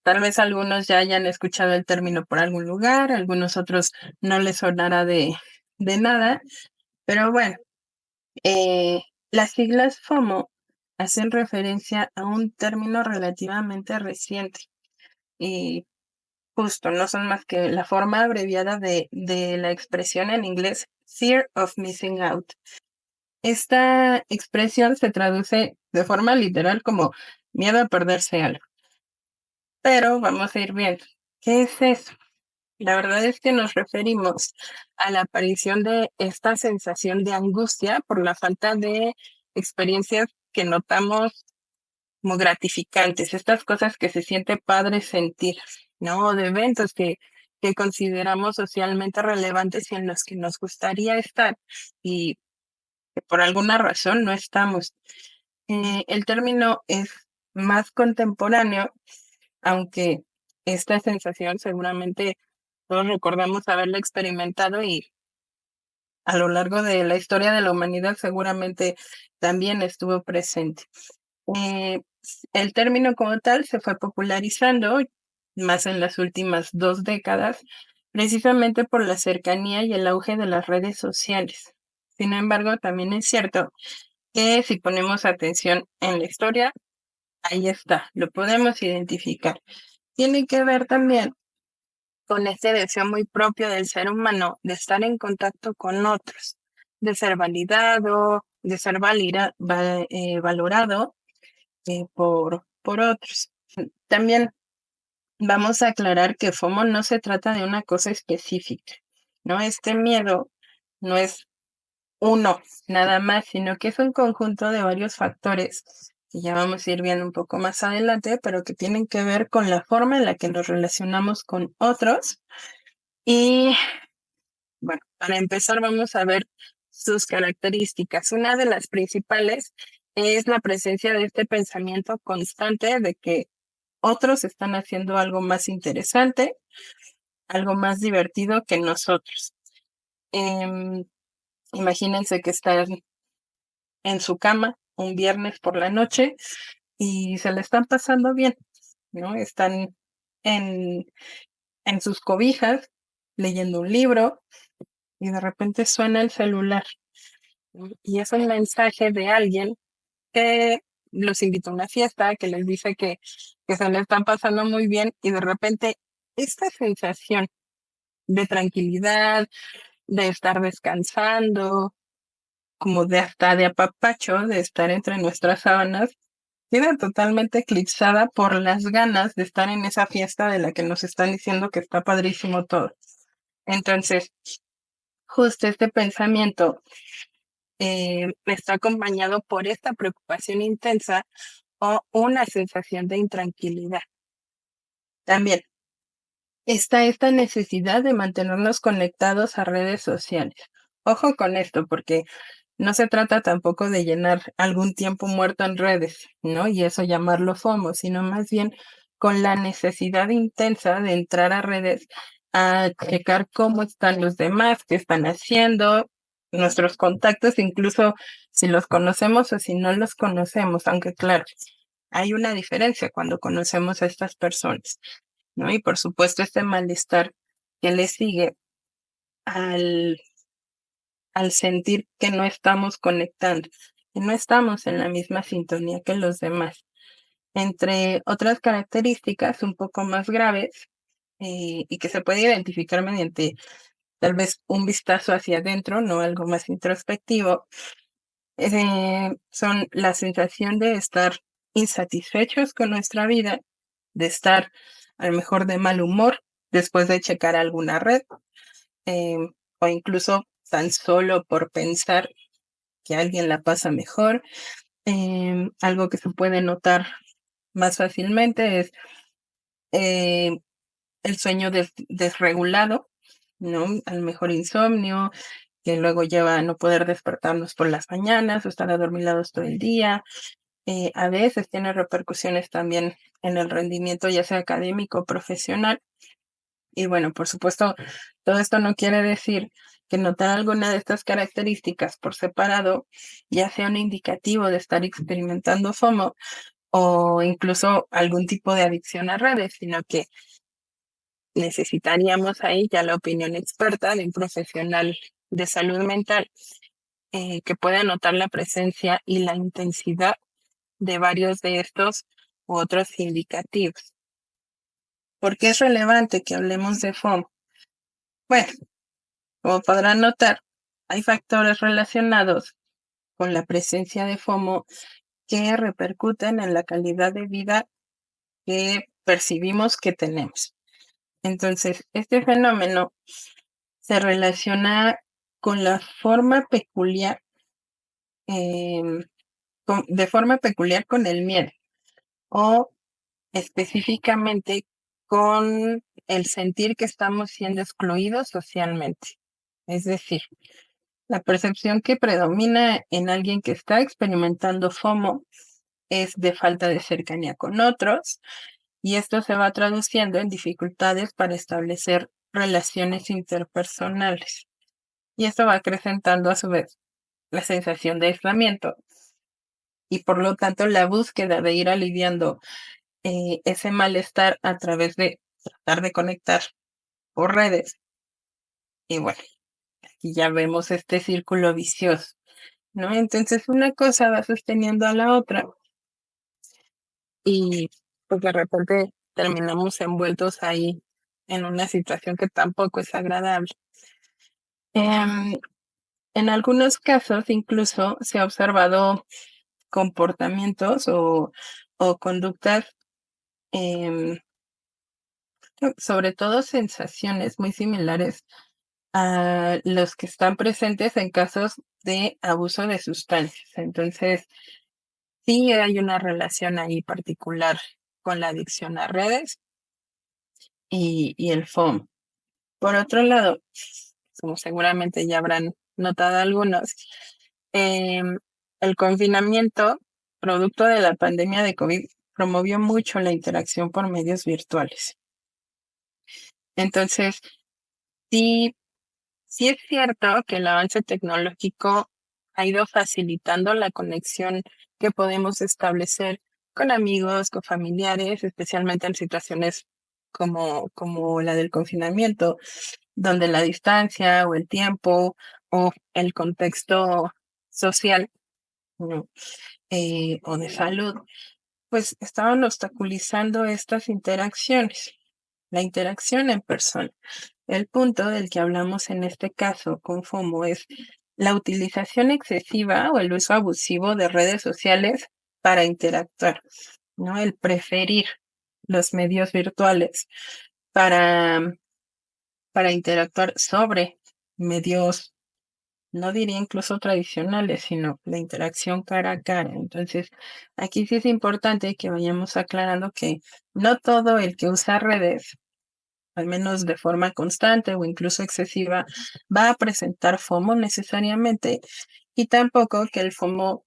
Tal vez algunos ya hayan escuchado el término por algún lugar, algunos otros no les sonará de nada, pero bueno, eh, las siglas FOMO hacen referencia a un término relativamente reciente y justo no son más que la forma abreviada de la expresión en inglés Fear of Missing Out. Esta expresión se traduce de forma literal como miedo a perderse algo, pero vamos a ir viendo. ¿Qué es eso? La verdad es que nos referimos a la aparición de esta sensación de angustia por la falta de experiencias que notamos como gratificantes, estas cosas que se siente padre sentir, ¿no? O de eventos que consideramos socialmente relevantes y en los que nos gustaría estar y que por alguna razón no estamos. El término es más contemporáneo, aunque esta sensación seguramente todos recordamos haberla experimentado y a lo largo de la historia de la humanidad seguramente también estuvo presente. Eh, el término como tal se fue popularizando más en las últimas 2 décadas, precisamente por la cercanía y el auge de las redes sociales. Sin embargo, también es cierto que si ponemos atención en la historia, ahí está, lo podemos identificar. Tiene que ver también con este deseo muy propio del ser humano de estar en contacto con otros, de ser validado, de ser valorado por otros. También vamos a aclarar que FOMO no se trata de una cosa específica, ¿no? Este miedo no es uno nada más, sino que es un conjunto de varios factores que ya vamos a ir viendo un poco más adelante, pero que tienen que ver con la forma en la que nos relacionamos con otros. Y bueno, para empezar vamos a ver sus características. Una de las principales es la presencia de este pensamiento constante de que otros están haciendo algo más interesante, algo más divertido que nosotros. Em, Imagínense que están en su cama un viernes por la noche y se le están pasando bien, ¿no? Están en, en sus cobijas leyendo un libro y de repente suena el celular, ¿no? Y es un mensaje de alguien que los invita a una fiesta, que les dice que se le están pasando muy bien y de repente esta sensación de tranquilidad, de estar descansando, como de hasta de apapacho, de estar entre nuestras sábanas, queda totalmente eclipsada por las ganas de estar en esa fiesta de la que nos están diciendo que está padrísimo todo. Entonces, justo este pensamiento está acompañado por esta preocupación intensa o una sensación de intranquilidad. También está esta necesidad de mantenernos conectados a redes sociales. Ojo con esto, porque no se trata tampoco de llenar algún tiempo muerto en redes, ¿no? Y eso llamarlo FOMO, sino más bien con la necesidad intensa de entrar a redes a checar cómo están los demás, qué están haciendo, nuestros contactos, incluso si los conocemos o si no los conocemos, aunque claro, hay una diferencia cuando conocemos a estas personas, ¿no? Y por supuesto este malestar que le sigue al sentir que no estamos conectando, que no estamos en la misma sintonía que los demás. Entre otras características un poco más graves y que se puede identificar mediante tal vez un vistazo hacia adentro, no algo más introspectivo, son la sensación de estar insatisfechos con nuestra vida, de estar a lo mejor de mal humor después de checar alguna red, o incluso tan solo por pensar que alguien la pasa mejor. Algo que se puede notar más fácilmente es eh, el sueño desregulado, ¿no? A lo mejor insomnio, que luego lleva a no poder despertarnos por las mañanas o estar adormilados todo el día. A veces tiene repercusiones también en el rendimiento, ya sea académico o profesional. Y bueno, por supuesto, todo esto no quiere decir que notar alguna de estas características por separado ya sea un indicativo de estar experimentando FOMO, o incluso algún tipo de adicción a redes, sino que necesitaríamos ahí ya la opinión experta de un profesional de salud mental que pueda notar la presencia y la intensidad de varios de estos u otros indicativos. ¿Por qué es relevante que hablemos de FOMO? Bueno, como podrán notar, hay factores relacionados con la presencia de FOMO que repercuten en la calidad de vida que percibimos que tenemos. Entonces, este fenómeno se relaciona con la forma peculiar, de forma peculiar con el miedo o específicamente con el sentir que estamos siendo excluidos socialmente. Es decir, la percepción que predomina en alguien que está experimentando FOMO es de falta de cercanía con otros y esto se va traduciendo en dificultades para establecer relaciones interpersonales. Y esto va acrecentando a su vez la sensación de aislamiento y por lo tanto la búsqueda de ir aliviando ese malestar a través de tratar de conectar por redes. Y bueno, aquí ya vemos este círculo vicioso, ¿no? Entonces una cosa va sosteniendo a la otra y pues de repente terminamos envueltos ahí en una situación que tampoco es agradable. Em, en algunos casos incluso se ha observado comportamientos o conductas, em, sobre todo sensaciones muy similares a los que están presentes en casos de abuso de sustancias. Entonces, sí hay una relación ahí particular con la adicción a redes y el FOMO. Por otro lado, como seguramente ya habrán notado algunos, em, el confinamiento, producto de la pandemia de COVID, promovió mucho la interacción por medios virtuales. Entonces, sí, sí es cierto que el avance tecnológico ha ido facilitando la conexión que podemos establecer con amigos, con familiares, especialmente en situaciones como la del confinamiento, donde la distancia o el tiempo o el contexto social, ¿no? O de salud, pues estaban obstaculizando estas interacciones, la interacción en persona. El punto del que hablamos en este caso con FOMO es la utilización excesiva o el uso abusivo de redes sociales para interactuar, ¿no? El preferir los medios virtuales para, para interactuar sobre medios, no diría incluso tradicionales, sino la interacción cara a cara. Entonces, aquí sí es importante que vayamos aclarando que no todo el que usa redes, al menos de forma constante o incluso excesiva, va a presentar FOMO necesariamente y tampoco que el FOMO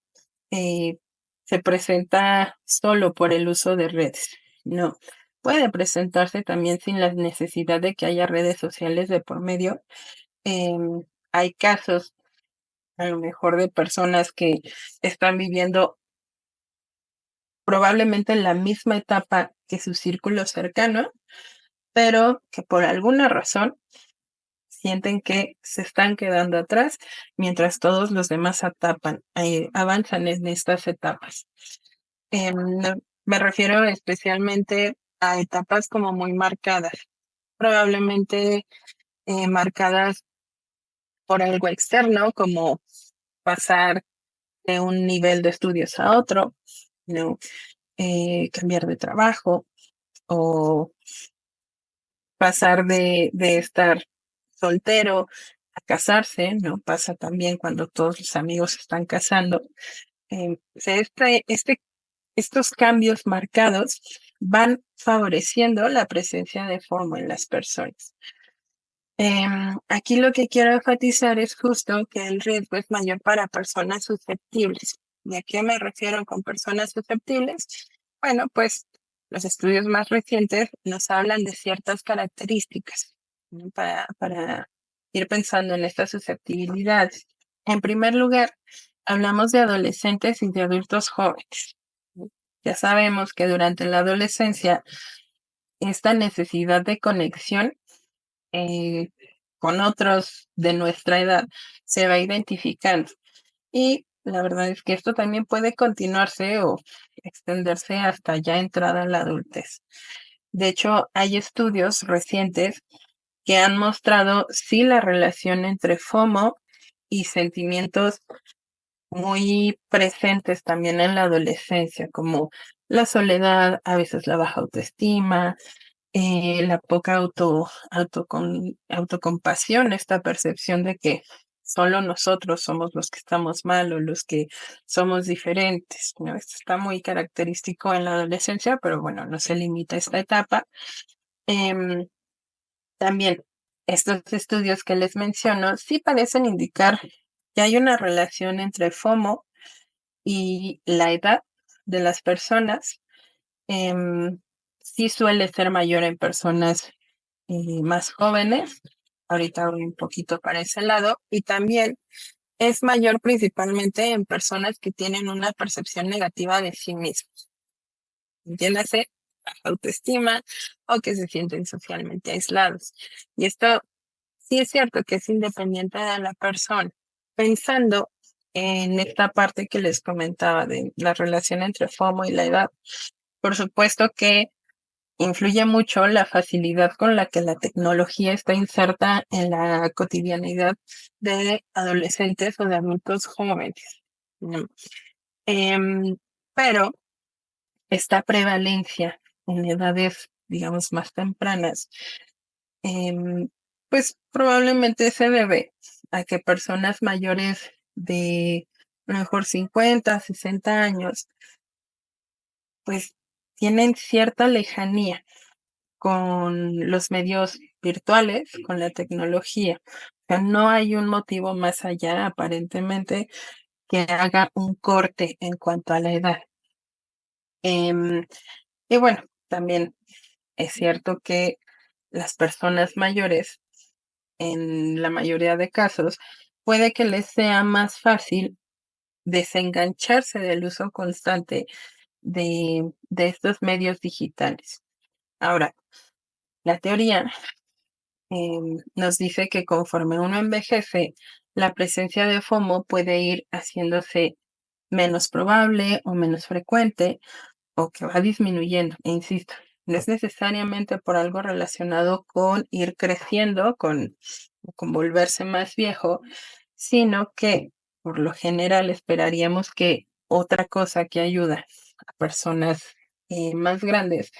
eh, se presenta solo por el uso de redes. No, puede presentarse también sin la necesidad de que haya redes sociales de por medio. Hay casos a lo mejor de personas que están viviendo probablemente en la misma etapa que su círculo cercano, pero que por alguna razón sienten que se están quedando atrás mientras todos los demás avanzan en estas etapas. Me refiero especialmente a etapas como muy marcadas, probablemente marcadas por algo externo, como pasar de un nivel de estudios a otro, ¿no? Cambiar de trabajo o pasar de estar soltero a casarse, ¿no? Pasa también cuando todos los amigos se están casando. O sea, estos cambios marcados van favoreciendo la presencia de FOMO en las personas. Aquí lo que quiero enfatizar es justo que el riesgo es mayor para personas susceptibles. ¿Y a qué me refiero con personas susceptibles? Bueno, pues los estudios más recientes nos hablan de ciertas características, ¿no? Para ir pensando en estas susceptibilidades. En primer lugar, hablamos de adolescentes y de adultos jóvenes, ¿no? Ya sabemos que durante la adolescencia esta necesidad de conexión eh, con otros de nuestra edad se va identificando. Y la verdad es que esto también puede continuarse o extenderse hasta ya entrada en la adultez. De hecho, hay estudios recientes que han mostrado sí la relación entre FOMO y sentimientos muy presentes también en la adolescencia, como la soledad, a veces la baja autoestima, la poca autocompasión, esta percepción de que solo nosotros somos los que estamos mal o los que somos diferentes, ¿no? Esto está muy característico en la adolescencia, pero bueno, no se limita a esta etapa. Em, También estos estudios que les menciono sí parecen indicar que hay una relación entre FOMO y la edad de las personas. Sí suele ser mayor en personas más jóvenes. Ahorita voy un poquito para ese lado. Y también es mayor principalmente en personas que tienen una percepción negativa de sí mismos. Entiéndase, baja autoestima o que se sienten socialmente aislados. Y esto sí es cierto que es independiente de la persona. Pensando en esta parte que les comentaba de la relación entre FOMO y la edad, por supuesto que influye mucho la facilidad con la que la tecnología está inserta en la cotidianidad de adolescentes o de adultos jóvenes. ¿No? Em, pero esta prevalencia en edades, digamos, más tempranas, em, pues probablemente se debe a que personas mayores de a lo mejor 50, 60 años, pues tienen cierta lejanía con los medios virtuales, con la tecnología. O sea, no hay un motivo más allá, aparentemente, que haga un corte en cuanto a la edad. Em, y bueno, también es cierto que las personas mayores, en la mayoría de casos, puede que les sea más fácil desengancharse del uso constante de estos medios digitales. Ahora, la teoría nos dice que conforme uno envejece, la presencia de FOMO puede ir haciéndose menos probable o menos frecuente o que va disminuyendo. E insisto, no es necesariamente por algo relacionado con ir creciendo, con volverse más viejo, sino que por lo general esperaríamos que otra cosa que ayuda a personas más grandes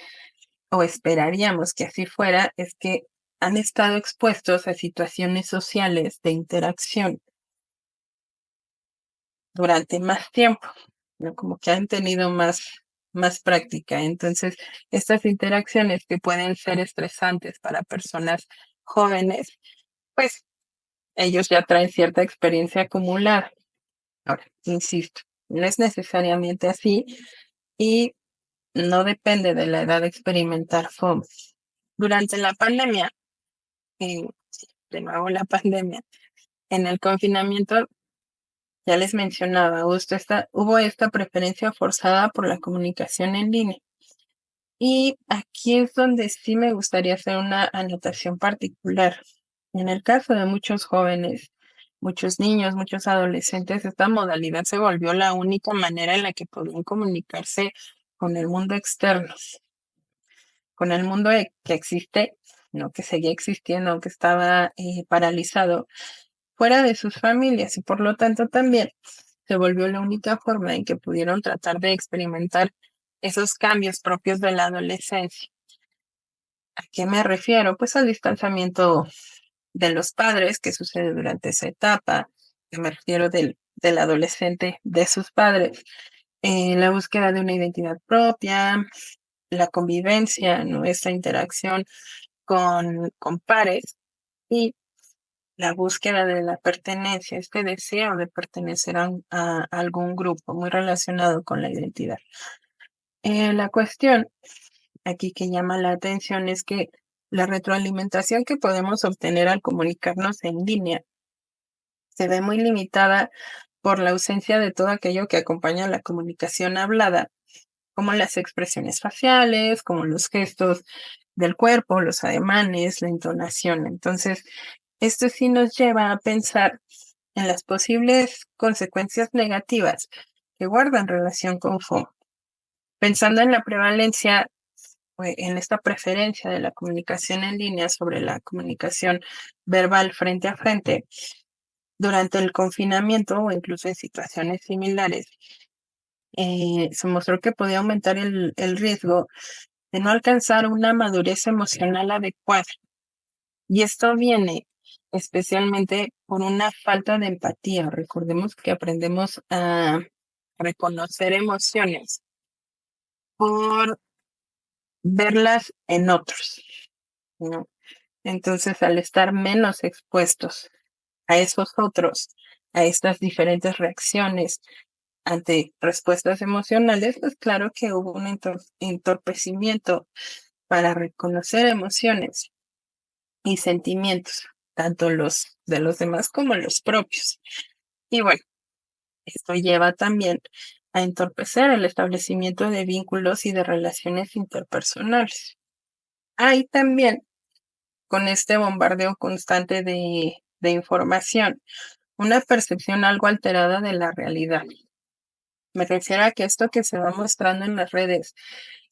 o esperaríamos que así fuera, es que han estado expuestos a situaciones sociales de interacción durante más tiempo, ¿no? Como que han tenido más práctica. Entonces, estas interacciones que pueden ser estresantes para personas jóvenes, pues ellos ya traen cierta experiencia acumulada. Ahora, insisto, no es necesariamente así y no depende de la edad de experimentar FOMO. Durante la pandemia, eh, de nuevo la pandemia, en el confinamiento, ya les mencionaba, hubo esta preferencia forzada por la comunicación en línea. Y aquí es donde sí me gustaría hacer una anotación particular. En el caso de muchos jóvenes, muchos niños, muchos adolescentes, esta modalidad se volvió la única manera en la que podían comunicarse con el mundo externo, con el mundo que existe, no que seguía existiendo, aunque estaba paralizado, fuera de sus familias y por lo tanto también se volvió la única forma en que pudieron tratar de experimentar esos cambios propios de la adolescencia. ¿A qué me refiero? Pues al distanciamiento de los padres que sucede durante esa etapa, que me refiero del adolescente de sus padres, la búsqueda de una identidad propia, la convivencia, ¿no? Esta interacción con pares y la búsqueda de la pertenencia, este deseo de pertenecer a algún grupo muy relacionado con la identidad. La cuestión aquí que llama la atención es que la retroalimentación que podemos obtener al comunicarnos en línea se ve muy limitada por la ausencia de todo aquello que acompaña a la comunicación hablada como las expresiones faciales, como los gestos del cuerpo, los ademanes, la entonación. Entonces, esto sí nos lleva a pensar en las posibles consecuencias negativas que guardan relación con FOMO. Pensando en la prevalencia, en esta preferencia de la comunicación en línea sobre la comunicación verbal frente a frente, durante el confinamiento o incluso en situaciones similares, se mostró que podía aumentar el riesgo de no alcanzar una madurez emocional adecuada. Y esto viene especialmente por una falta de empatía. Recordemos que aprendemos a reconocer emociones por verlas en otros, ¿no? Entonces, al estar menos expuestos a esos otros, a estas diferentes reacciones ante respuestas emocionales, pues claro que hubo un entorpecimiento para reconocer emociones y sentimientos, tanto los de los demás como los propios. Y bueno, esto lleva también a entorpecer el establecimiento de vínculos y de relaciones interpersonales. Hay también, con este bombardeo constante de información, una percepción algo alterada de la realidad. Me refiero a que esto que se va mostrando en las redes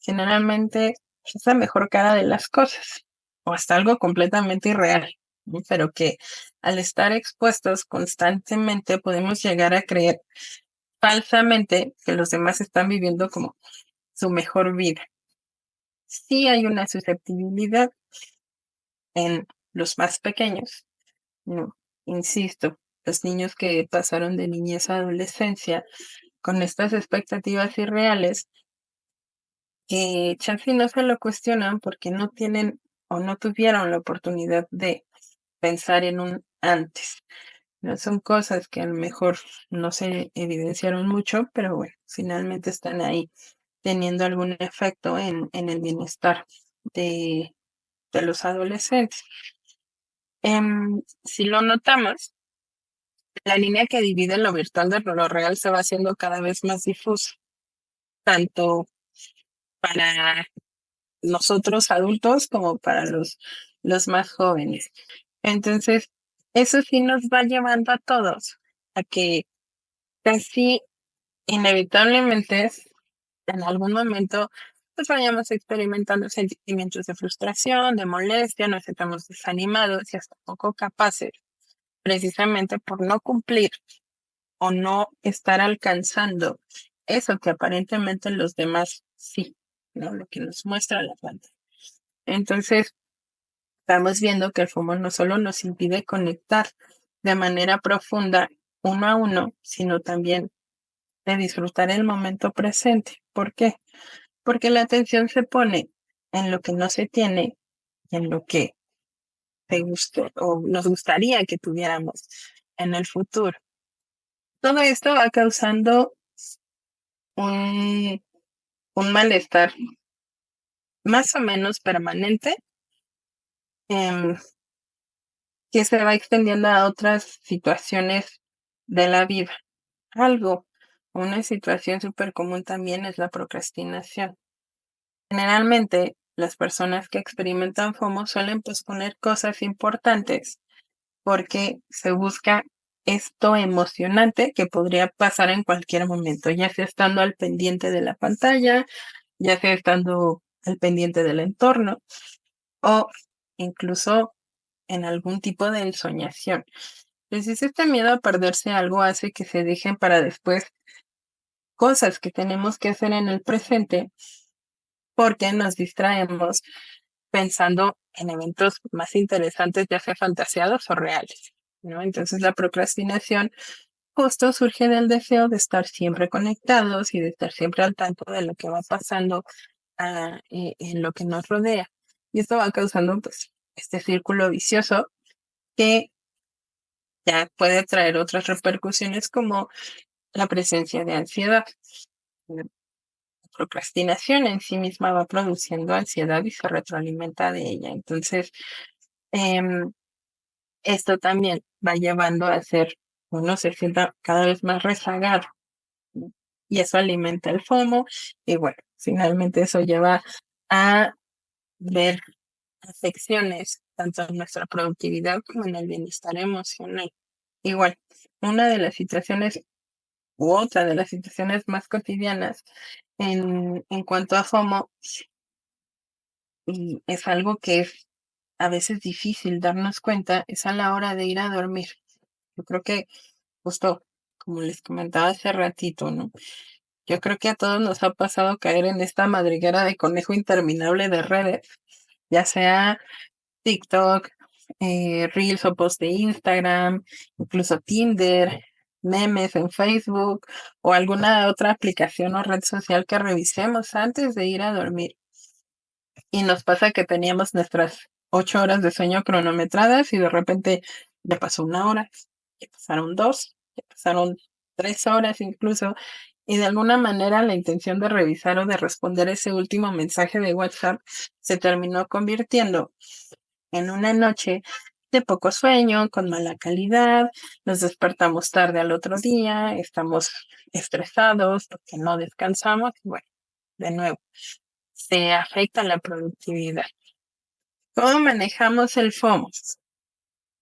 generalmente es la mejor cara de las cosas o hasta algo completamente irreal, ¿no? Pero que al estar expuestos constantemente podemos llegar a creer falsamente que los demás están viviendo como su mejor vida. Sí hay una susceptibilidad en los más pequeños, no, insisto, los niños que pasaron de niñez a adolescencia con estas expectativas irreales que chance y no se lo cuestionan porque no tienen o no tuvieron la oportunidad de pensar en un antes. No son cosas que a lo mejor no se evidenciaron mucho, pero bueno, finalmente están ahí teniendo algún efecto en el bienestar de, de los adolescentes. Si lo notamos, la línea que divide lo virtual de lo real se va haciendo cada vez más difusa, tanto para nosotros adultos como para los más jóvenes. Entonces, eso sí nos va llevando a todos a que casi inevitablemente en algún momento pues vayamos experimentando sentimientos de frustración, de molestia, nos sentamos desanimados y hasta poco capaces, precisamente por no cumplir o no estar alcanzando eso que aparentemente los demás sí, ¿no? Lo que nos muestra la pantalla. Entonces, estamos viendo que el FOMO no solo nos impide conectar de manera profunda uno a uno, sino también de disfrutar el momento presente. ¿Por qué? Porque la atención se pone en lo que no se tiene y en lo que te gustó o nos gustaría que tuviéramos en el futuro. Todo esto va causando un, un malestar más o menos permanente, em, que se va extendiendo a otras situaciones de la vida. Algo, una situación súper común también es la procrastinación. Generalmente, las personas que experimentan FOMO suelen posponer cosas importantes porque se busca esto emocionante que podría pasar en cualquier momento, ya sea estando al pendiente de la pantalla, ya sea estando al pendiente del entorno o incluso en algún tipo de ensoñación. Entonces, este miedo a perderse algo hace que se dejen para después cosas que tenemos que hacer en el presente porque nos distraemos pensando en eventos más interesantes, ya sea fantaseados o reales, ¿no? Entonces la procrastinación justo surge del deseo de estar siempre conectados y de estar siempre al tanto de lo que va pasando en lo que nos rodea. Y esto va causando pues este círculo vicioso que ya puede traer otras repercusiones como la presencia de ansiedad. La procrastinación en sí misma va produciendo ansiedad y se retroalimenta de ella. Entonces, em, esto también va llevando a ser uno se sienta cada vez más rezagado, ¿no? y eso alimenta el FOMO y bueno, finalmente eso lleva a ver afecciones tanto en nuestra productividad como en el bienestar emocional. Igual, una de las situaciones u otra de las situaciones más cotidianas en cuanto a FOMO, y es algo que es a veces difícil darnos cuenta, es a la hora de ir a dormir. Yo creo que justo como les comentaba hace ratito, ¿no? Yo creo que a todos nos ha pasado caer en esta madriguera de conejo interminable de redes, ya sea TikTok, Reels o post de Instagram, incluso Tinder, memes en Facebook o alguna otra aplicación o red social que revisemos antes de ir a dormir. Y nos pasa que teníamos nuestras 8 horas de sueño cronometradas y de repente ya pasó 1 hora, ya pasaron dos, ya pasaron 3 horas incluso. Y de alguna manera la intención de revisar o de responder ese último mensaje de WhatsApp se terminó convirtiendo en una noche de poco sueño, con mala calidad, nos despertamos tarde al otro día, estamos estresados porque no descansamos. Y bueno, de nuevo, se afecta la productividad. ¿Cómo manejamos el FOMO?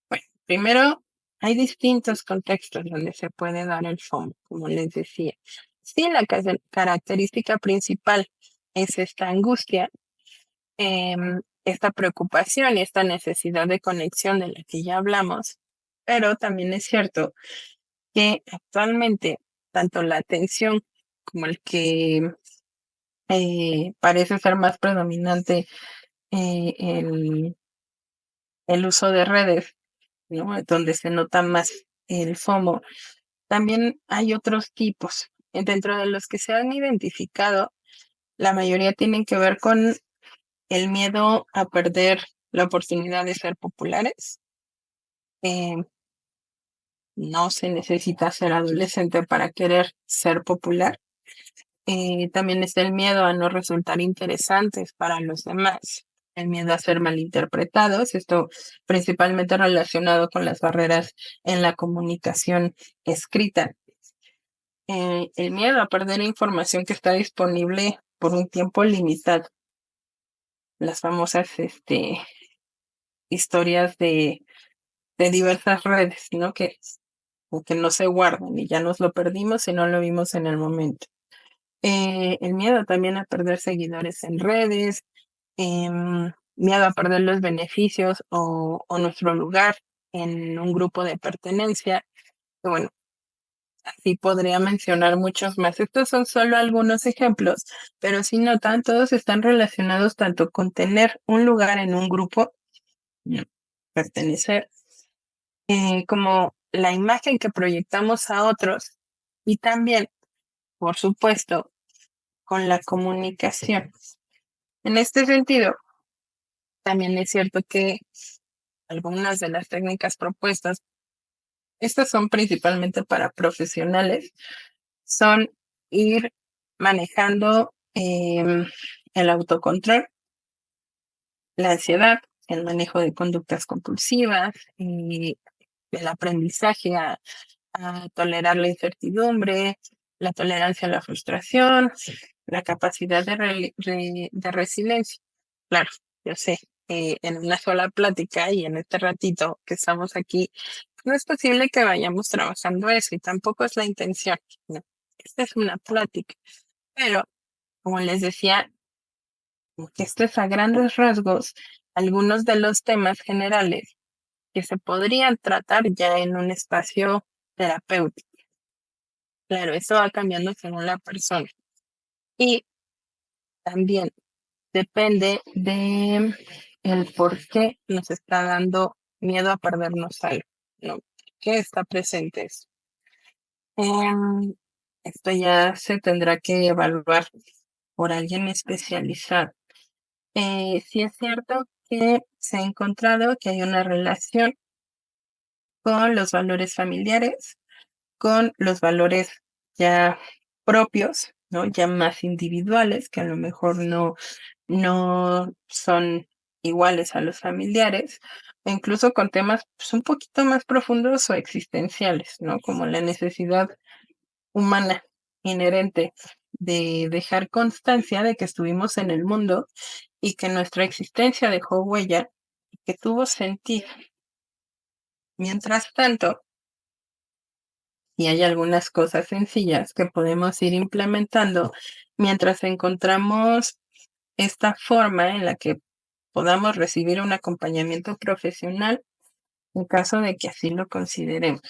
Bueno, primero, hay distintos contextos donde se puede dar el FOMO, como les decía. Sí, la característica principal es esta angustia, esta preocupación y esta necesidad de conexión de la que ya hablamos, pero también es cierto que actualmente tanto la atención como el que parece ser más predominante el uso de redes, ¿no? Donde se nota más el FOMO. También hay otros tipos. Dentro de los que se han identificado, la mayoría tienen que ver con el miedo a perder la oportunidad de ser populares. Eh, no se necesita ser adolescente para querer ser popular. También está el miedo a no resultar interesantes para los demás, el miedo a ser malinterpretados, esto principalmente relacionado con las barreras en la comunicación escrita. El miedo a perder información que está disponible por un tiempo limitado. Las famosas historias de diversas redes, ¿no? Que no se guardan y ya nos lo perdimos y no lo vimos en el momento. El miedo también a perder seguidores en redes, miedo a perder los beneficios o nuestro lugar en un grupo de pertenencia. Y bueno, así podría mencionar muchos más. Estos son solo algunos ejemplos, pero si notan, todos están relacionados tanto con tener un lugar en un grupo, ¿no? Pertenecer, como la imagen que proyectamos a otros y también, por supuesto, con la comunicación. En este sentido, también es cierto que algunas de las técnicas propuestas, estas son principalmente para profesionales, son ir manejando el autocontrol, la ansiedad, el manejo de conductas compulsivas, y el aprendizaje a tolerar la incertidumbre, la tolerancia a la frustración, la capacidad de resiliencia. Claro, yo sé, en una sola plática y en este ratito que estamos aquí, no es posible que vayamos trabajando eso y tampoco es la intención, ¿no? Esta es una plática, pero como les decía, esto es a grandes rasgos algunos de los temas generales que se podrían tratar ya en un espacio terapéutico. Claro, eso va cambiando según la persona. Y también depende de el por qué nos está dando miedo a perdernos algo, ¿no? ¿Qué está presente eso? Em, Esto ya se tendrá que evaluar por alguien especializado. Sí es cierto que se ha encontrado que hay una relación con los valores familiares, con los valores ya propios, ¿no? Ya más individuales, que a lo mejor no son iguales a los familiares, o incluso con temas pues, un poquito más profundos o existenciales, ¿no? Como la necesidad humana inherente de dejar constancia de que estuvimos en el mundo y que nuestra existencia dejó huella y que tuvo sentido. Mientras tanto, y hay algunas cosas sencillas que podemos ir implementando mientras encontramos esta forma en la que podamos recibir un acompañamiento profesional en caso de que así lo consideremos.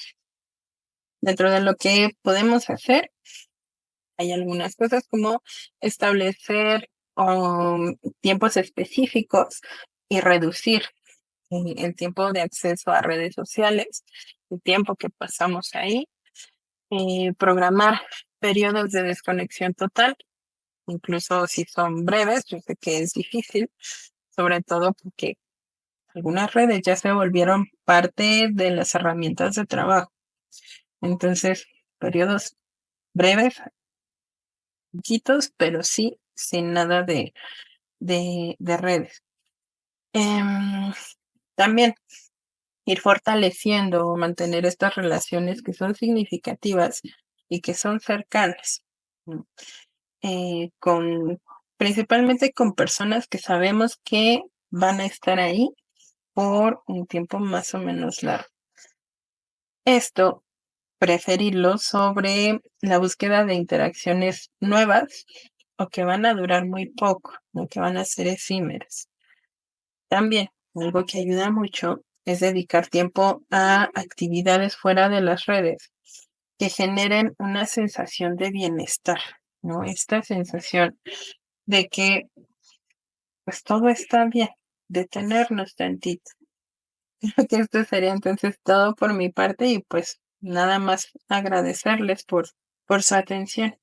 Dentro de lo que podemos hacer, hay algunas cosas como establecer tiempos específicos y reducir el tiempo de acceso a redes sociales, el tiempo que pasamos ahí, programar periodos de desconexión total, incluso si son breves, yo sé que es difícil, sobre todo porque algunas redes ya se volvieron parte de las herramientas de trabajo. Entonces, periodos breves, poquitos, pero sí sin nada de redes. Em, También ir fortaleciendo o mantener estas relaciones que son significativas y que son cercanas, ¿no? Con principalmente con personas que sabemos que van a estar ahí por un tiempo más o menos largo. Esto, preferirlo sobre la búsqueda de interacciones nuevas o que van a durar muy poco, o que van a ser efímeras. También, algo que ayuda mucho es dedicar tiempo a actividades fuera de las redes que generen una sensación de bienestar, ¿no? Esta sensación de que pues todo está bien, detenernos tantito. Creo que esto sería entonces todo por mi parte y pues nada más agradecerles por su atención.